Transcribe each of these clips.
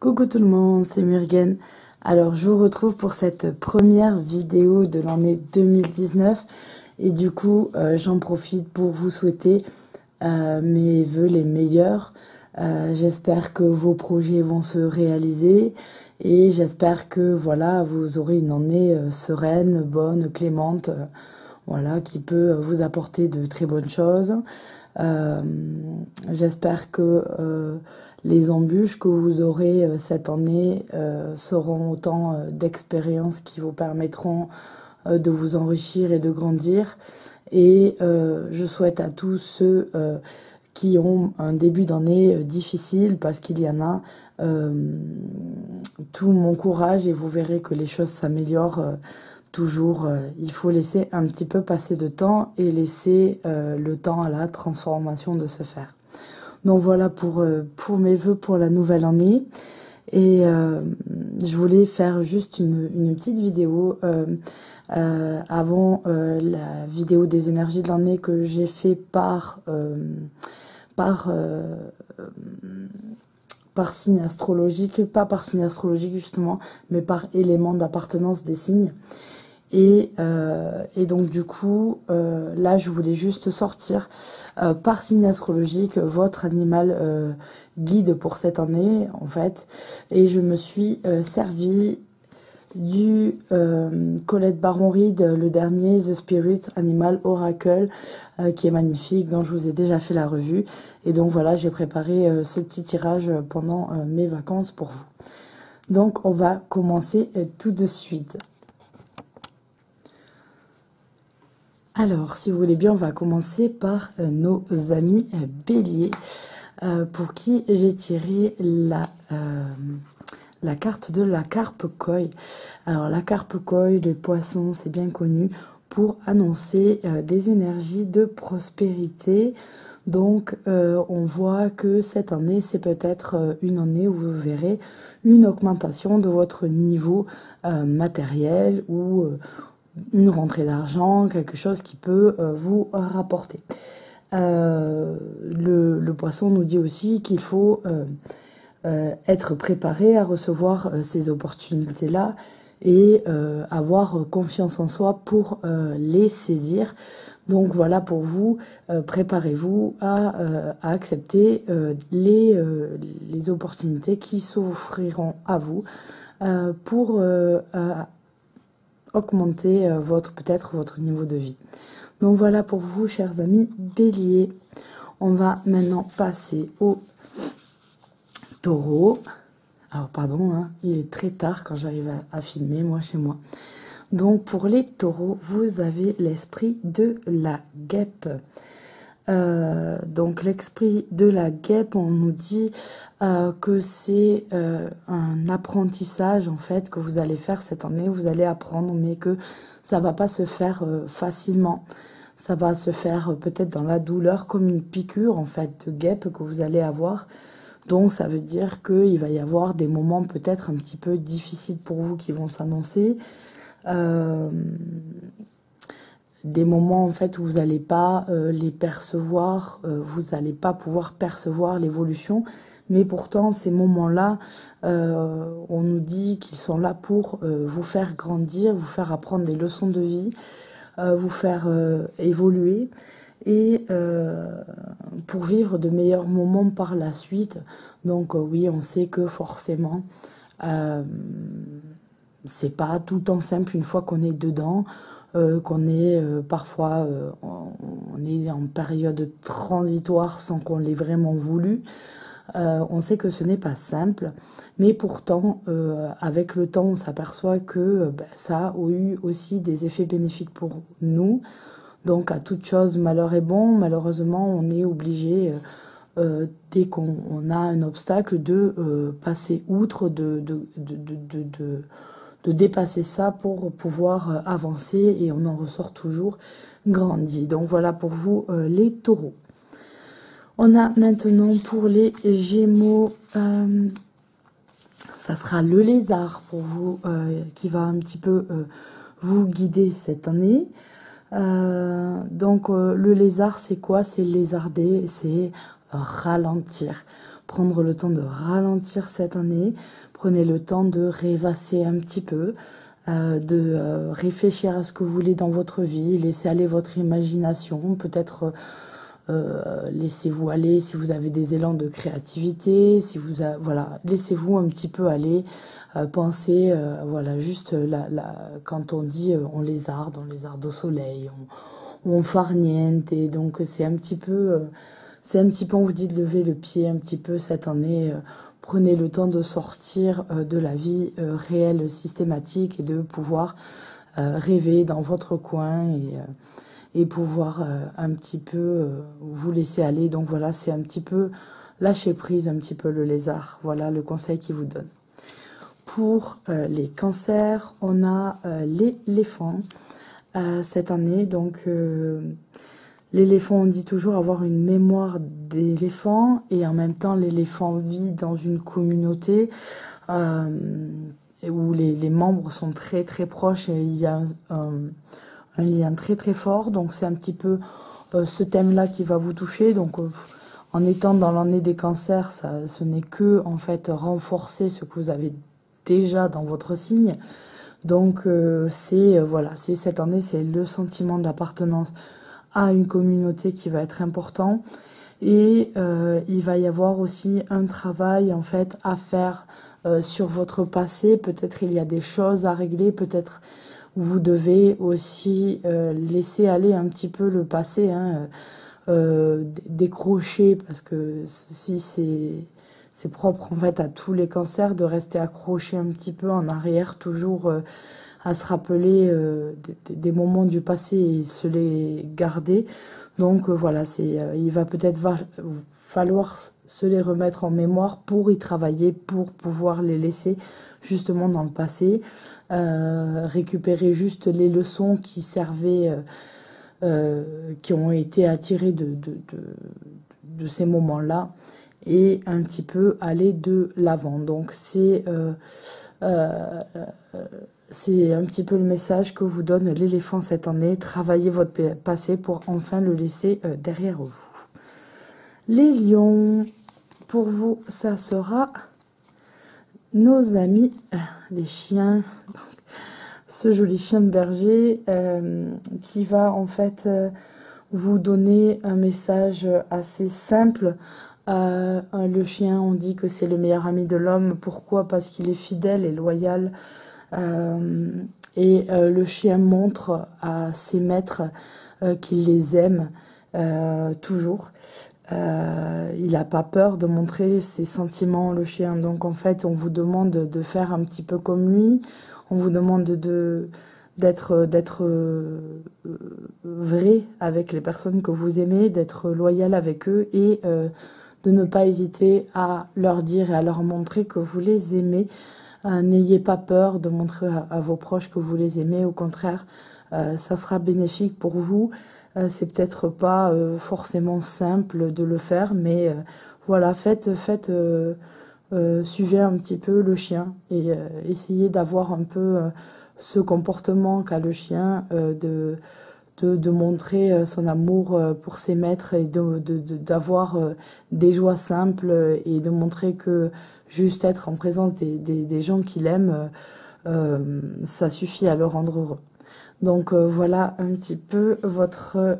Coucou tout le monde, c'est Murgen. Alors je vous retrouve pour cette première vidéo de l'année 2019 et du coup j'en profite pour vous souhaiter mes vœux les meilleurs. J'espère que vos projets vont se réaliser et j'espère que voilà vous aurez une année sereine, bonne, clémente, voilà, qui peut vous apporter de très bonnes choses. J'espère que les embûches que vous aurez cette année seront autant d'expériences qui vous permettront de vous enrichir et de grandir. Et je souhaite à tous ceux qui ont un début d'année difficile, parce qu'il y en a, tout mon courage et vous verrez que les choses s'améliorent toujours. Il faut laisser un petit peu passer de temps et laisser le temps à la transformation de se faire. Donc voilà pour mes vœux pour la nouvelle année. Et je voulais faire juste une petite vidéo avant la vidéo des énergies de l'année que j'ai fait par signe astrologique, pas par signe astrologique justement, mais par élément d'appartenance des signes. Et donc du coup, là je voulais juste sortir par signe astrologique votre animal guide pour cette année en fait. Et je me suis servi du Colette Baron-Reid, le dernier The Spirit Animal Oracle, qui est magnifique, dont je vous ai déjà fait la revue. Et donc voilà, j'ai préparé ce petit tirage pendant mes vacances pour vous. Donc on va commencer tout de suite. Alors, si vous voulez bien, on va commencer par nos amis béliers, pour qui j'ai tiré la carte de la carpe koi. Alors, la carpe koi, les poissons, c'est bien connu pour annoncer des énergies de prospérité. Donc, on voit que cette année, c'est peut-être une année où vous verrez une augmentation de votre niveau matériel ou une rentrée d'argent, quelque chose qui peut vous rapporter. Le poisson nous dit aussi qu'il faut être préparé à recevoir ces opportunités-là et avoir confiance en soi pour les saisir. Donc voilà pour vous, préparez-vous à accepter les opportunités qui s'offriront à vous pour augmenter peut-être votre niveau de vie. Donc voilà pour vous, chers amis béliers. On va maintenant passer au taureau. Alors pardon, hein, il est très tard quand j'arrive à filmer, moi, chez moi. Donc pour les taureaux, vous avez l'esprit de la guêpe. Donc l'esprit de la guêpe, on nous dit que c'est un apprentissage en fait que vous allez faire cette année. Vous allez apprendre, mais que ça va pas se faire facilement. Ça va se faire peut-être dans la douleur, comme une piqûre en fait de guêpe que vous allez avoir. Donc ça veut dire qu'il va y avoir des moments peut-être un petit peu difficiles pour vous qui vont s'annoncer. Des moments en fait où vous n'allez pas les percevoir, vous n'allez pas pouvoir percevoir l'évolution, mais pourtant ces moments-là, on nous dit qu'ils sont là pour vous faire grandir, vous faire apprendre des leçons de vie, vous faire évoluer et pour vivre de meilleurs moments par la suite. Donc oui, on sait que forcément c'est pas tout le temps simple une fois qu'on est dedans. Qu'on est parfois on est en période transitoire sans qu'on l'ait vraiment voulu. On sait que ce n'est pas simple, mais pourtant avec le temps on s'aperçoit que ça a eu aussi des effets bénéfiques pour nous. Donc à toute chose malheur est bon. Malheureusement on est obligé dès qu'on a un obstacle de passer outre, de dépasser ça pour pouvoir avancer, et on en ressort toujours grandi. Donc voilà pour vous les taureaux. On a maintenant pour les gémeaux, ça sera le lézard pour vous qui va un petit peu vous guider cette année. Donc le lézard c'est quoi? C'est lézarder, c'est ralentir. prendre le temps de ralentir cette année. Prenez le temps de rêvasser un petit peu, de réfléchir à ce que vous voulez dans votre vie, laissez aller votre imagination, peut-être laissez-vous aller si vous avez des élans de créativité, si vous voilà, laissez-vous un petit peu aller, pensez, voilà, juste quand on dit on lézarde au soleil, on farniente, et donc c'est un petit peu, on vous dit de lever le pied un petit peu cette année. Prenez le temps de sortir de la vie réelle systématique et de pouvoir rêver dans votre coin et pouvoir un petit peu vous laisser aller. Donc voilà, c'est un petit peu lâcher prise, un petit peu le lézard. Voilà le conseil qu'il vous donne. Pour les cancers, on a l'éléphant cette année. Donc l'éléphant, on dit toujours avoir une mémoire d'éléphant, et en même temps l'éléphant vit dans une communauté où les membres sont très très proches, et il y a un lien très très fort. Donc c'est un petit peu ce thème-là qui va vous toucher. Donc en étant dans l'année des cancers, ce n'est que en fait renforcer ce que vous avez déjà dans votre signe. Donc voilà, c'est cette année, c'est le sentiment d'appartenance à une communauté qui va être important, et il va y avoir aussi un travail en fait à faire sur votre passé. Peut-être il y a des choses à régler, peut-être vous devez aussi laisser aller un petit peu le passé, hein, décrocher, parce que si c'est propre en fait à tous les cancers de rester accroché un petit peu en arrière, toujours à se rappeler des moments du passé et se les garder. Donc voilà, il va peut-être falloir se les remettre en mémoire pour y travailler, pour pouvoir les laisser justement dans le passé, récupérer juste les leçons qui servaient, qui ont été attirées de ces moments-là, et un petit peu aller de l'avant. Donc c'est un petit peu le message que vous donne l'éléphant cette année. Travaillez votre passé pour enfin le laisser derrière vous. Les lions, pour vous, ça sera nos amis, les chiens. Ce joli chien de berger qui va en fait vous donner un message assez simple. Le chien, on dit que c'est le meilleur ami de l'homme. Pourquoi? Parce qu'il est fidèle et loyal. Le chien montre à ses maîtres qu'il les aime toujours. Il n'a pas peur de montrer ses sentiments, le chien. Donc en fait, on vous demande de faire un petit peu comme lui. On vous demande d'être vrai avec les personnes que vous aimez, d'être loyal avec eux, et de ne pas hésiter à leur dire et à leur montrer que vous les aimez. N'ayez pas peur de montrer à vos proches que vous les aimez. Au contraire, ça sera bénéfique pour vous. C'est peut-être pas forcément simple de le faire, mais voilà, suivez un petit peu le chien, et essayez d'avoir un peu ce comportement qu'a le chien, de montrer son amour pour ses maîtres, et d'avoir des joies simples, et de montrer que juste être en présence des gens qu'il aime, ça suffit à le rendre heureux. Donc voilà un petit peu votre...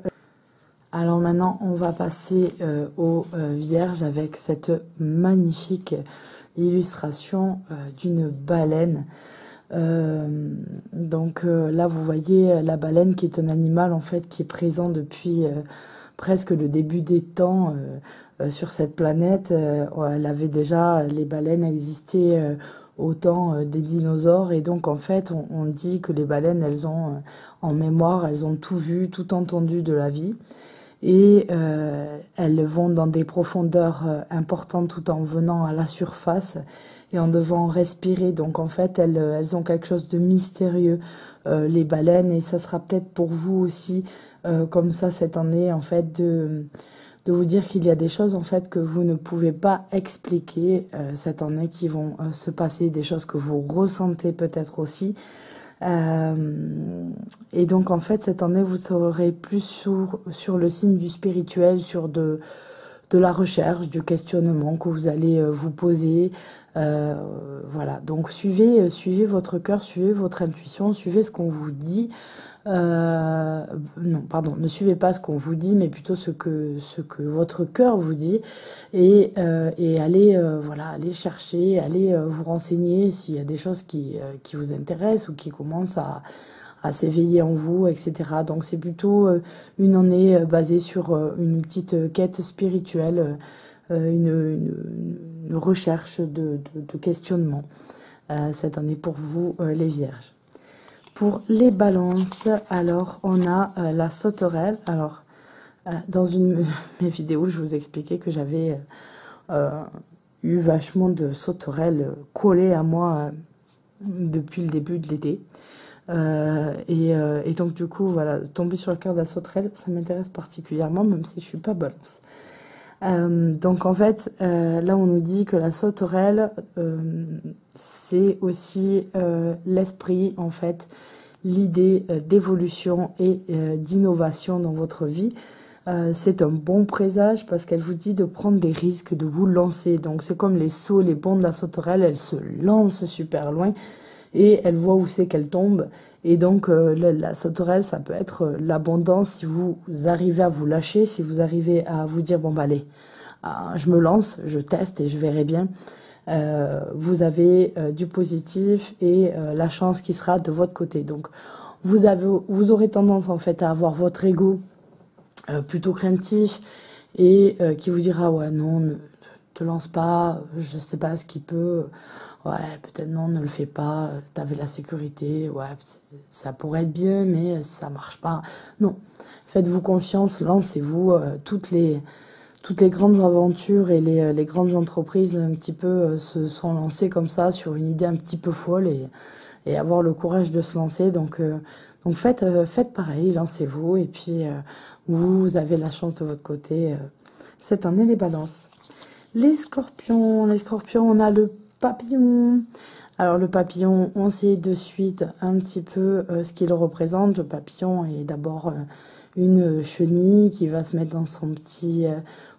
Alors maintenant, on va passer aux Vierges avec cette magnifique illustration d'une baleine. Donc là, vous voyez la baleine, qui est un animal en fait qui est présent depuis presque le début des temps sur cette planète. Les baleines existaient au temps des dinosaures, et donc en fait, on dit que les baleines, elles ont en mémoire, elles ont tout vu, tout entendu de la vie. Et elles vont dans des profondeurs importantes tout en venant à la surface et en devant respirer. Donc en fait, elles ont quelque chose de mystérieux, les baleines, et ça sera peut-être pour vous aussi comme ça cette année, en fait, de vous dire qu'il y a des choses en fait que vous ne pouvez pas expliquer cette année, qui vont se passer, des choses que vous ressentez peut-être aussi. Et donc en fait cette année vous serez plus sur le signe du spirituel, sur de de la recherche, du questionnement que vous allez vous poser. Voilà, donc suivez votre cœur, suivez votre intuition, suivez ce qu'on vous dit. Non, pardon, ne suivez pas ce qu'on vous dit, mais plutôt ce que votre cœur vous dit, et allez, voilà, allez chercher, allez vous renseigner s'il y a des choses qui vous intéressent ou qui commencent à s'éveiller en vous, etc. Donc c'est plutôt une année basée sur une petite quête spirituelle, une recherche de questionnement cette année pour vous, les Vierges. Pour les balances, alors on a la sauterelle. Alors, dans une de mes vidéos, je vous expliquais que j'avais eu vachement de sauterelles collées à moi depuis le début de l'été. Et donc du coup, voilà, tomber sur le cœur de la sauterelle, ça m'intéresse particulièrement, même si je suis pas balance. Donc en fait, là on nous dit que la sauterelle, c'est aussi l'esprit, en fait, l'idée d'évolution et d'innovation dans votre vie. C'est un bon présage parce qu'elle vous dit de prendre des risques, de vous lancer. Donc c'est comme les sauts, les bonds de la sauterelle, elle se lance super loin et elle voit où c'est qu'elle tombe. Et donc la sauterelle, ça peut être l'abondance si vous arrivez à vous lâcher, si vous arrivez à vous dire bon bah allez, je me lance, je teste et je verrai bien. Vous avez du positif et la chance qui sera de votre côté. Donc vous aurez tendance en fait à avoir votre ego plutôt craintif et qui vous dira ouais non, ne te lance pas, je sais pas ce qui peut. Ouais, peut-être non, ne le fais pas, t'avais la sécurité, ouais, ça pourrait être bien, mais ça marche pas. Non, faites-vous confiance, lancez-vous. Toutes les grandes aventures et les grandes entreprises un petit peu se sont lancées comme ça sur une idée un petit peu folle et avoir le courage de se lancer. Donc faites pareil, lancez-vous et puis vous avez la chance de votre côté cette année, les balances. Les scorpions, on a le papillon. Alors le papillon, on sait de suite un petit peu ce qu'il représente. Le papillon est d'abord une chenille qui va se mettre dans son petit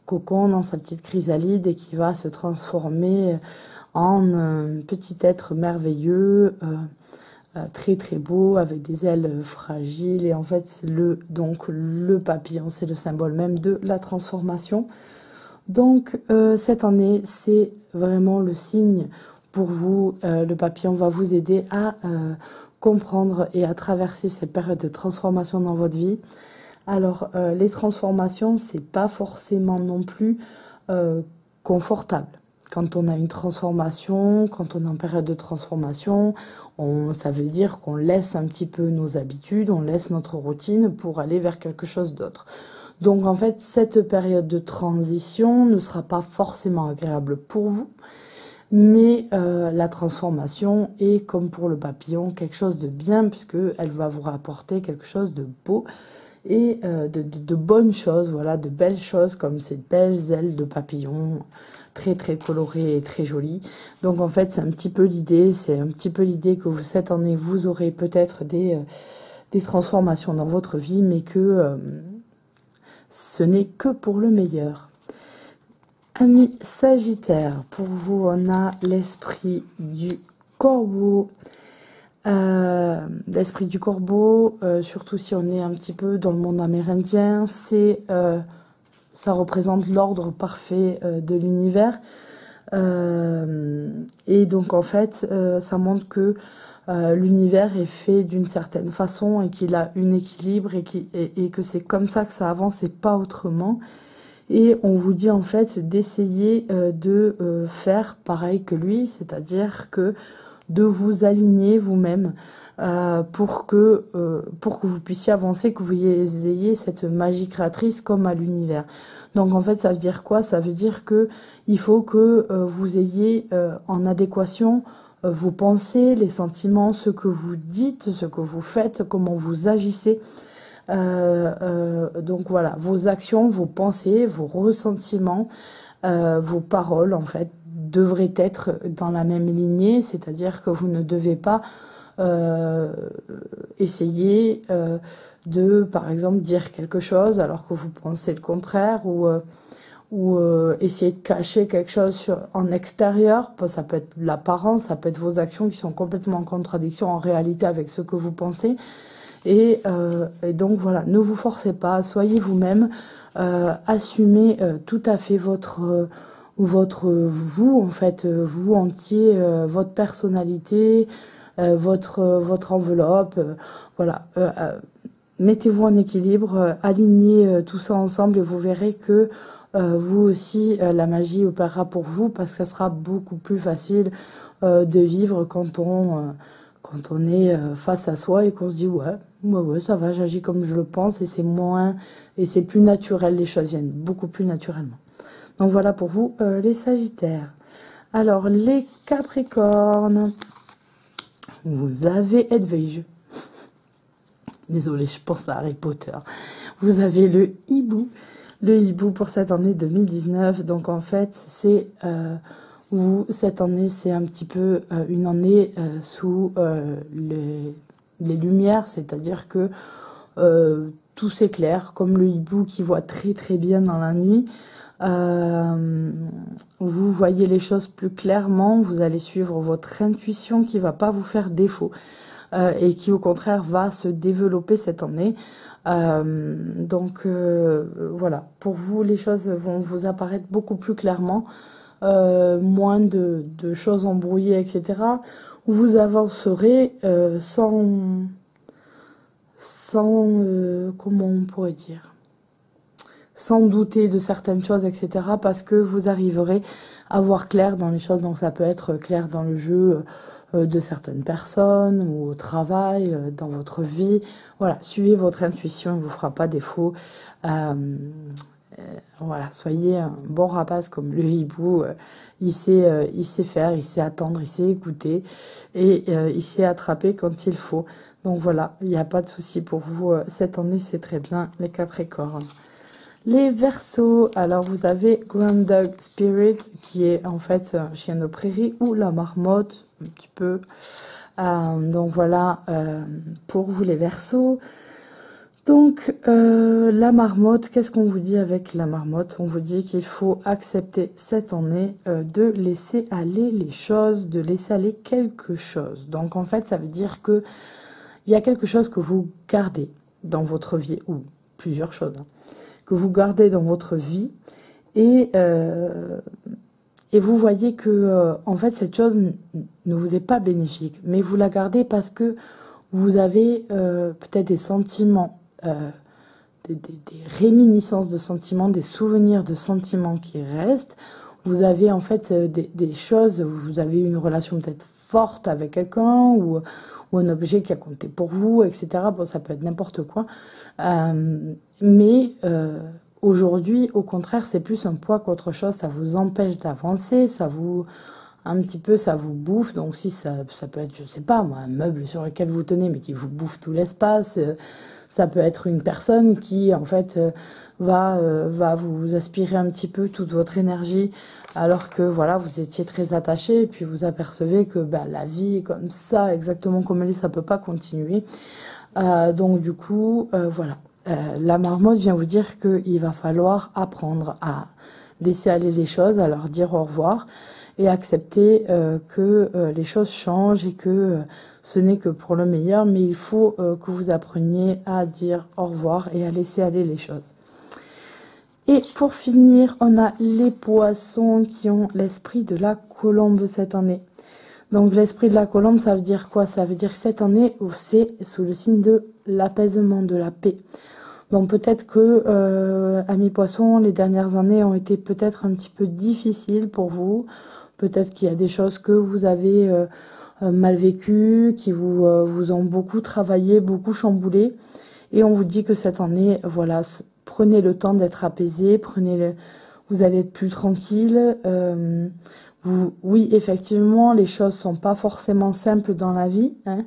cocon, dans sa petite chrysalide et qui va se transformer en petit être merveilleux, très très beau, avec des ailes fragiles. Et en fait, le papillon, c'est le symbole même de la transformation. Donc cette année, c'est vraiment le signe pour vous. Le papillon va vous aider à comprendre et à traverser cette période de transformation dans votre vie. Alors les transformations, c'est pas forcément non plus confortable. Quand on a une transformation, quand on est en période de transformation, ça veut dire qu'on laisse un petit peu nos habitudes, on laisse notre routine pour aller vers quelque chose d'autre. Donc en fait, cette période de transition ne sera pas forcément agréable pour vous, mais la transformation est, comme pour le papillon, quelque chose de bien, puisqu'elle va vous rapporter quelque chose de beau et de bonnes choses, voilà, de belles choses, comme ces belles ailes de papillon, très très colorées et très jolies. Donc en fait, c'est un petit peu l'idée que cette année, vous aurez peut-être des transformations dans votre vie, mais que ce n'est que pour le meilleur. Amis Sagittaire, pour vous, on a l'esprit du corbeau. L'esprit du corbeau, surtout si on est un petit peu dans le monde amérindien, ça représente l'ordre parfait de l'univers. Et donc en fait, ça montre que l'univers est fait d'une certaine façon et qu'il a un équilibre et que c'est comme ça que ça avance et pas autrement. Et on vous dit en fait d'essayer de faire pareil que lui, c'est-à-dire que de vous aligner vous-même pour que vous puissiez avancer, que vous ayez cette magie créatrice comme à l'univers. Donc en fait, ça veut dire quoi? Ça veut dire que il faut que vous ayez en adéquation vos pensées, les sentiments, ce que vous dites, ce que vous faites, comment vous agissez. Donc voilà, vos actions, vos pensées, vos ressentiments, vos paroles en fait devraient être dans la même lignée, c'est-à-dire que vous ne devez pas essayer de, par exemple, dire quelque chose alors que vous pensez le contraire essayer de cacher quelque chose en extérieur. Ça peut être l'apparence, ça peut être vos actions qui sont complètement en contradiction en réalité avec ce que vous pensez. Et donc voilà, ne vous forcez pas, soyez vous-même, assumez tout à fait votre vous, en fait, vous entier, votre personnalité, votre enveloppe, voilà. Mettez-vous en équilibre, alignez tout ça ensemble et vous verrez que vous aussi, la magie opérera pour vous parce que ça sera beaucoup plus facile de vivre quand on est face à soi et qu'on se dit ouais, ça va, j'agis comme je le pense et c'est plus naturel, les choses viennent beaucoup plus naturellement. Donc voilà pour vous les Sagittaires. Alors les Capricornes, vous avez Edwige. Désolée, je pense à Harry Potter. Vous avez le hibou. Le hibou pour cette année 2019. Donc en fait, c'est cette année, c'est un petit peu une année sous les lumières. C'est-à-dire que tout s'éclaire, comme le hibou qui voit très très bien dans la nuit. Vous voyez les choses plus clairement. Vous allez suivre votre intuition qui va pas vous faire défaut. Et qui au contraire va se développer cette année. Donc voilà, pour vous les choses vont vous apparaître beaucoup plus clairement, moins de choses embrouillées, etc. Vous avancerez sans comment on pourrait dire, sans douter de certaines choses, etc. Parce que vous arriverez à voir clair dans les choses. Donc ça peut être clair dans le jeu de certaines personnes ou au travail, dans votre vie. Voilà, suivez votre intuition, elle ne vous fera pas défaut. Voilà, soyez un bon rapace comme le hibou. Il sait faire, il sait attendre, il sait écouter et il sait attraper quand il faut. Donc voilà, il n'y a pas de souci pour vous. Cette année, c'est très bien, les Capricornes. Les Verseaux, alors vous avez Grand Dog Spirit qui est en fait chien de prairie ou la marmotte, un petit peu. Donc voilà pour vous les Verseaux. Donc la marmotte, qu'est-ce qu'on vous dit avec la marmotte? On vous dit qu'il faut accepter cette année de laisser aller les choses, de laisser aller quelque chose. Donc en fait ça veut dire que il y a quelque chose que vous gardez dans votre vie, ou plusieurs choses, hein, que vous gardez dans votre vie et vous voyez que en fait cette chose ne vous est pas bénéfique, mais vous la gardez parce que vous avez peut-être des sentiments, des réminiscences de sentiments, des souvenirs de sentiments qui restent. Vous avez en fait des choses, vous avez une relation peut-être forte avec quelqu'un ou un objet qui a compté pour vous, etc. Bon, ça peut être n'importe quoi. Mais aujourd'hui, au contraire, c'est plus un poids qu'autre chose. Ça vous empêche d'avancer, ça vous bouffe. Donc si ça peut être, je sais pas moi, un meuble sur lequel vous tenez, mais qui vous bouffe tout l'espace. Ça peut être une personne qui, en fait, va vous aspirer un petit peu toute votre énergie, alors que voilà, vous étiez très attaché, et puis vous apercevez que la vie comme ça, exactement comme elle est, ça peut pas continuer. Donc du coup, voilà. La marmotte vient vous dire qu'il va falloir apprendre à laisser aller les choses, à leur dire au revoir et accepter que les choses changent et que ce n'est que pour le meilleur, mais il faut que vous appreniez à dire au revoir et à laisser aller les choses. Et pour finir, on a les poissons qui ont l'esprit de la colombe cette année. Donc l'esprit de la colombe, ça veut dire quoi? Ça veut dire que cette année, c'est sous le signe de l'apaisement, de la paix. Donc peut-être que, amis poissons, les dernières années ont été peut-être un petit peu difficiles pour vous. Peut-être qu'il y a des choses que vous avez mal vécues, qui vous ont beaucoup travaillé, beaucoup chamboulé. Et on vous dit que cette année, voilà, prenez le temps d'être apaisé, vous allez être plus tranquille. Oui, effectivement, les choses sont pas forcément simples dans la vie, hein.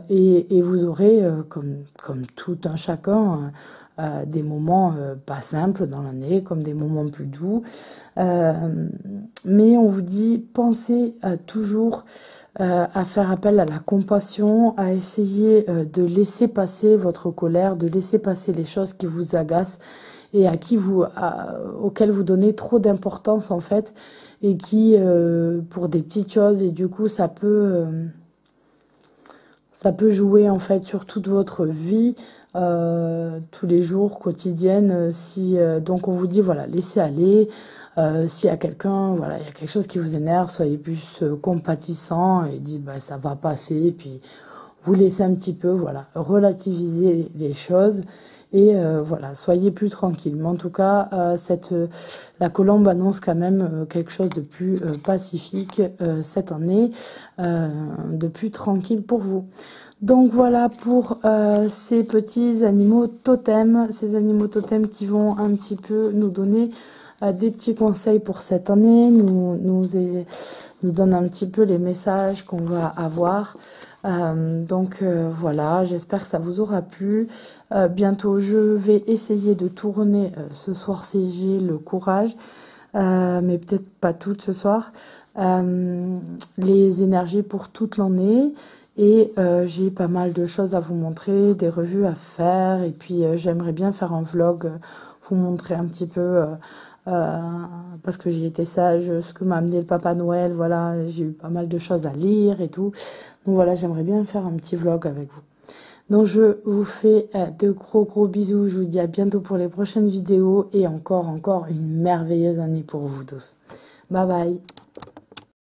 Et vous aurez, comme tout un chacun, des moments pas simples dans l'année, comme des moments plus doux. Mais on vous dit, pensez toujours à faire appel à la compassion, à essayer de laisser passer votre colère, de laisser passer les choses qui vous agacent et auxquels vous donnez trop d'importance en fait, et qui, pour des petites choses, et du coup ça peut jouer en fait sur toute votre vie, tous les jours, quotidienne. Si donc on vous dit voilà, laissez aller. S'il y a quelqu'un, voilà, il y a quelque chose qui vous énerve, soyez plus compatissant et dites bah ça va passer, et puis vous laissez un petit peu, voilà, relativiser les choses et voilà, soyez plus tranquille. Mais en tout cas, la colombe annonce quand même quelque chose de plus pacifique cette année, de plus tranquille pour vous. Donc voilà pour ces petits animaux totems, ces animaux totems qui vont un petit peu nous donner des petits conseils pour cette année, nous donne un petit peu les messages qu'on va avoir. Voilà, j'espère que ça vous aura plu. Bientôt, je vais essayer de tourner ce soir si j'ai le courage, mais peut-être pas toutes ce soir, les énergies pour toute l'année. Et j'ai pas mal de choses à vous montrer, des revues à faire, et puis j'aimerais bien faire un vlog, vous montrer un petit peu, parce que j'ai été sage, ce que m'a amené le Papa Noël, voilà, j'ai eu pas mal de choses à lire et tout. Donc voilà, j'aimerais bien faire un petit vlog avec vous. Donc je vous fais de gros bisous, je vous dis à bientôt pour les prochaines vidéos, et encore une merveilleuse année pour vous tous. Bye bye.